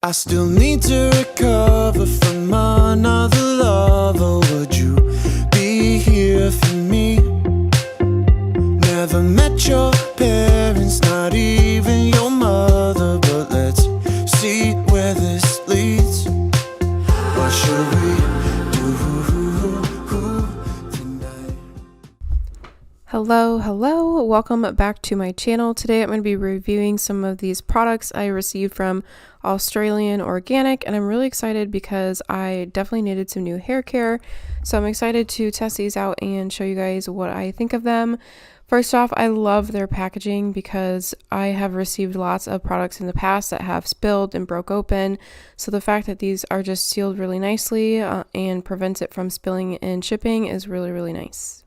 I still need to recover from another lover. Would you be here for me? Never met your parents, not even your mother, but let's see where this leads. What should we do tonight? Hello, welcome back to my channel. Today I'm going to be reviewing some of these products I received from Australian Organic, and I'm really excited because I definitely needed some new hair care, so I'm excited to test these out and show you guys what I think of them. First off, I love their packaging because I have received lots of products in the past that have spilled and broke open, so the fact that these are just sealed really nicely and prevents it from spilling in shipping is really nice.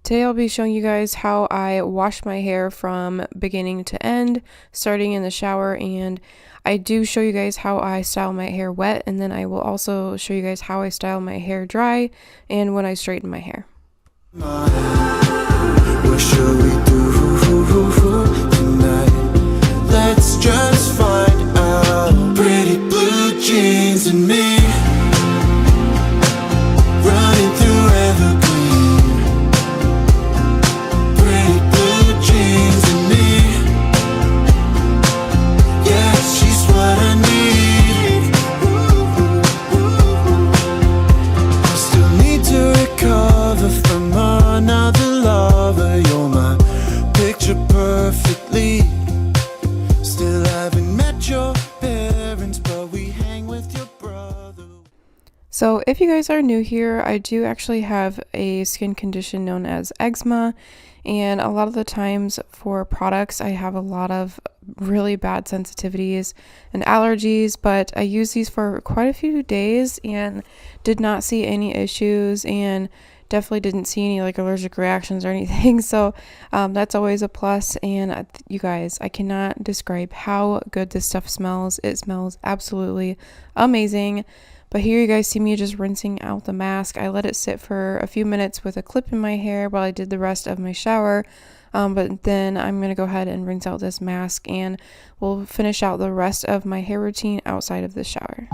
Today I'll be showing you guys how I wash my hair from beginning to end, starting in the shower, and I do show you guys how I style my hair wet, and then I will also show you guys how I style my hair dry and when I straighten my hair. What should we do tonight? Let's just find out. Pretty blue jeans and me running through evergreen. Pretty blue jeans and me, yeah, she's what I need. I still need to recover from another lover. You're my picture perfectly. Still haven't met your parents, but we hang with your brother. So if you guys are new here, I do actually have a skin condition known as eczema, and a lot of the times for products I have a lot of really bad sensitivities and allergies, but I used these for quite a few days and did not see any issues and definitely didn't see any like allergic reactions or anything, so that's always a plus. And you guys, I cannot describe how good this stuff smells. It smells absolutely amazing. But here you guys see me just rinsing out the mask. I let it sit for a few minutes with a clip in my hair while I did the rest of my shower, but then I'm going to go ahead and rinse out this mask, and we'll finish out the rest of my hair routine outside of the shower.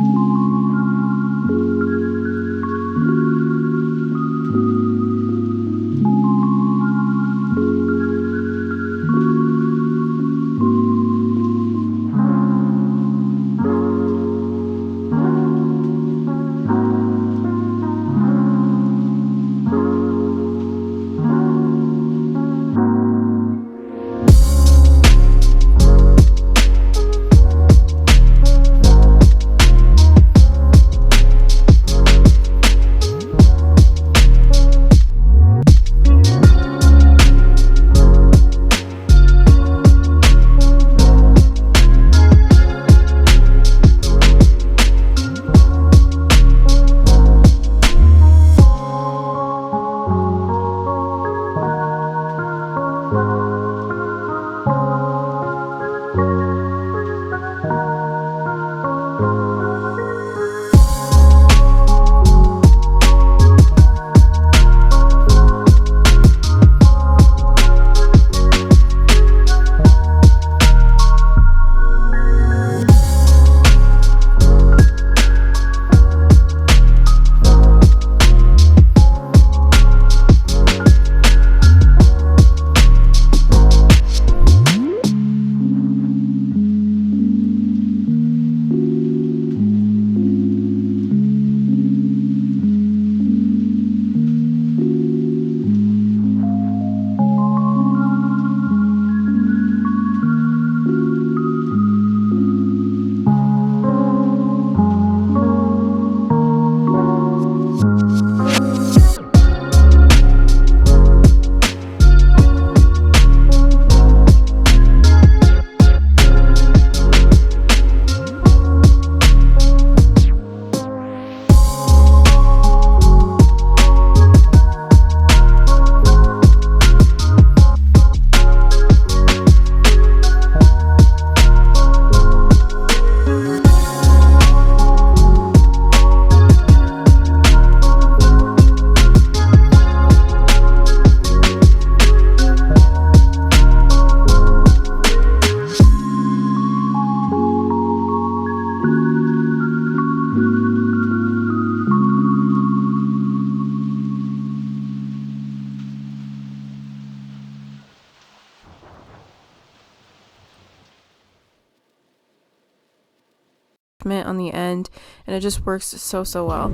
on the end, and it just works so well.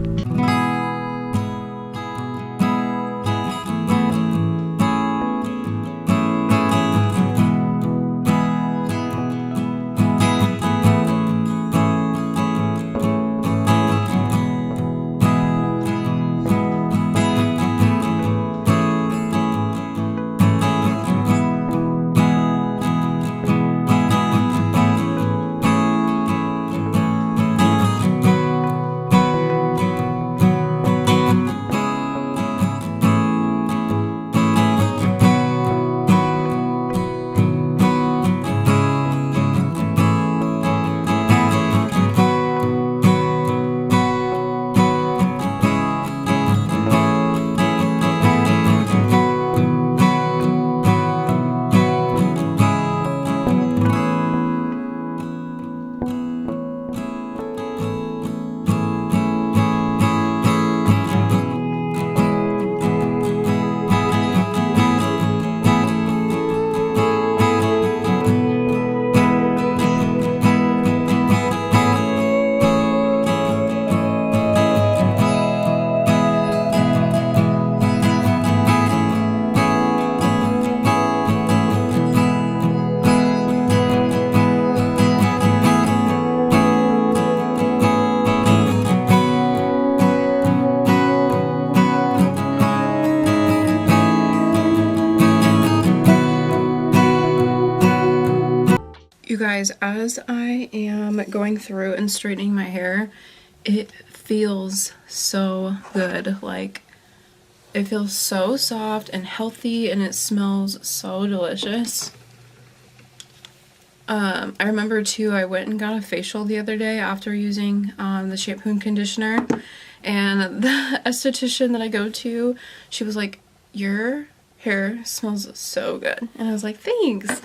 You guys, as I am going through and straightening my hair, it feels so good. Like, it feels so soft and healthy, and it smells so delicious. I remember too, I went and got a facial the other day after using the shampoo and conditioner, and the esthetician that I go to, she was like, your hair smells so good. And I was like, thanks.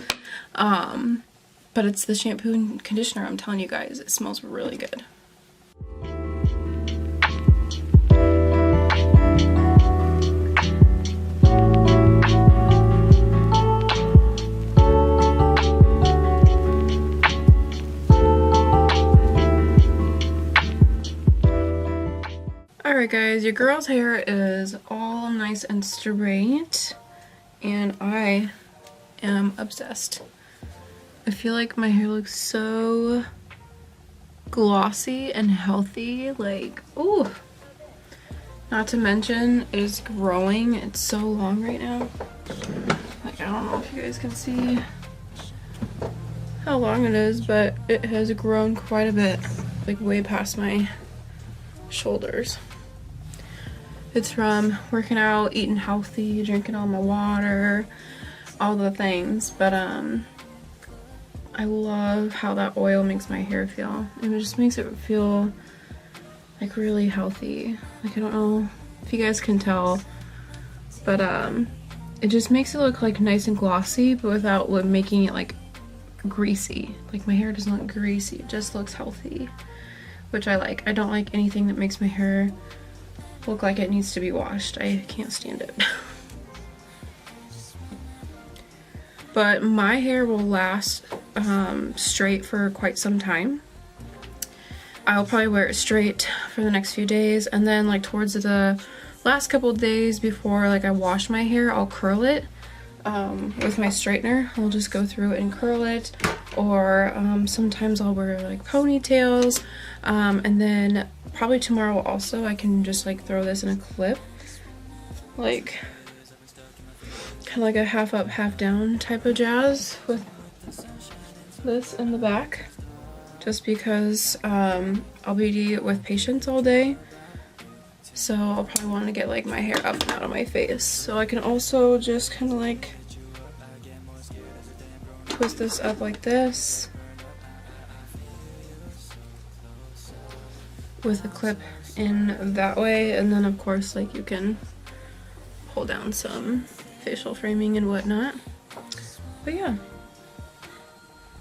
But it's the shampoo and conditioner, I'm telling you guys, it smells really good. Alright guys, your girl's hair is all nice and straight, and I am obsessed. I feel like my hair looks so glossy and healthy, like, ooh. Not to mention, it is growing. It's so long right now. Like, I don't know if you guys can see how long it is, but it has grown quite a bit, like way past my shoulders. It's from working out, eating healthy, drinking all my water, all the things, but I love how that oil makes my hair feel. It just makes it feel like really healthy. Like, I don't know if you guys can tell, but it just makes it look like nice and glossy, but without making it like greasy. Like, my hair doesn't look greasy, it just looks healthy, which I like. I don't like anything that makes my hair look like it needs to be washed. I can't stand it. But my hair will last straight for quite some time. I'll probably wear it straight for the next few days, and then like towards the last couple of days before like I wash my hair, I'll curl it with my straightener. I'll just go through and curl it, or sometimes I'll wear like ponytails, and then probably tomorrow also I can just like throw this in a clip, like kind of like a half up half down type of jazz with this in the back, just because I'll be with patients all day, so I'll probably want to get like my hair up and out of my face. So I can also just kind of like twist this up like this with a clip in that way, and then of course like you can pull down some facial framing and whatnot. But yeah,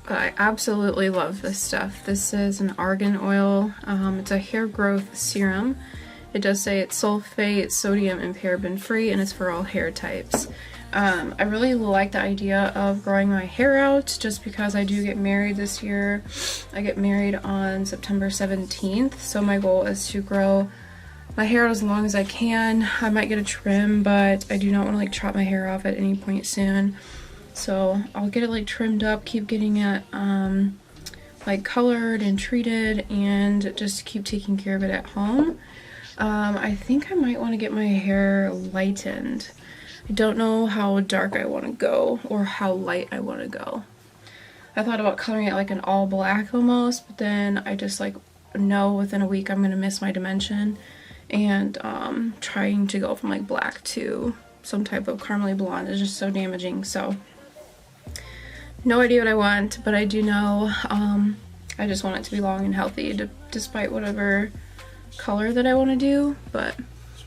I absolutely love this stuff. This is an Argan Oil. It's a hair growth serum. It does say it's sulfate, sodium, and paraben free, and it's for all hair types. I really like the idea of growing my hair out just because I do get married this year. I get married on September 17th, so my goal is to grow my hair out as long as I can. I might get a trim, but I do not want to like chop my hair off at any point soon. So I'll get it like trimmed up, keep getting it like colored and treated, and just keep taking care of it at home. I think I might want to get my hair lightened. I don't know how dark I want to go or how light I want to go. I thought about coloring it like an all black almost, but then I just like know within a week I'm going to miss my dimension, and trying to go from like black to some type of caramely blonde is just so damaging. So no idea what I want, but I do know I just want it to be long and healthy despite whatever color that I want to do. But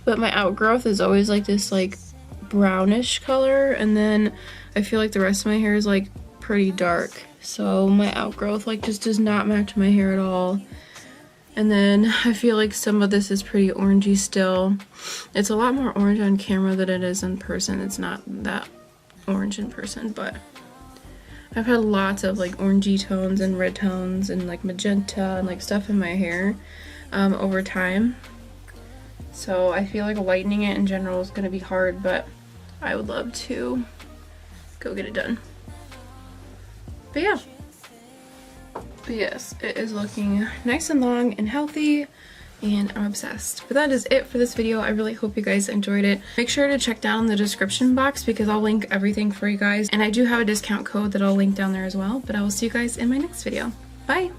my outgrowth is always like this like brownish color, and then I feel like the rest of my hair is like pretty dark, so my outgrowth like just does not match my hair at all. And then I feel like some of this is pretty orangey still. It's a lot more orange on camera than it is in person. It's not that orange in person, but I've had lots of like orangey tones and red tones and like magenta and like stuff in my hair over time. So I feel like lightening it in general is going to be hard, but I would love to go get it done. But yeah. But yes, it is looking nice and long and healthy, and I'm obsessed. But that is it for this video. I really hope you guys enjoyed it. Make sure to check down the description box because I'll link everything for you guys. And I do have a discount code that I'll link down there as well. But I will see you guys in my next video. Bye!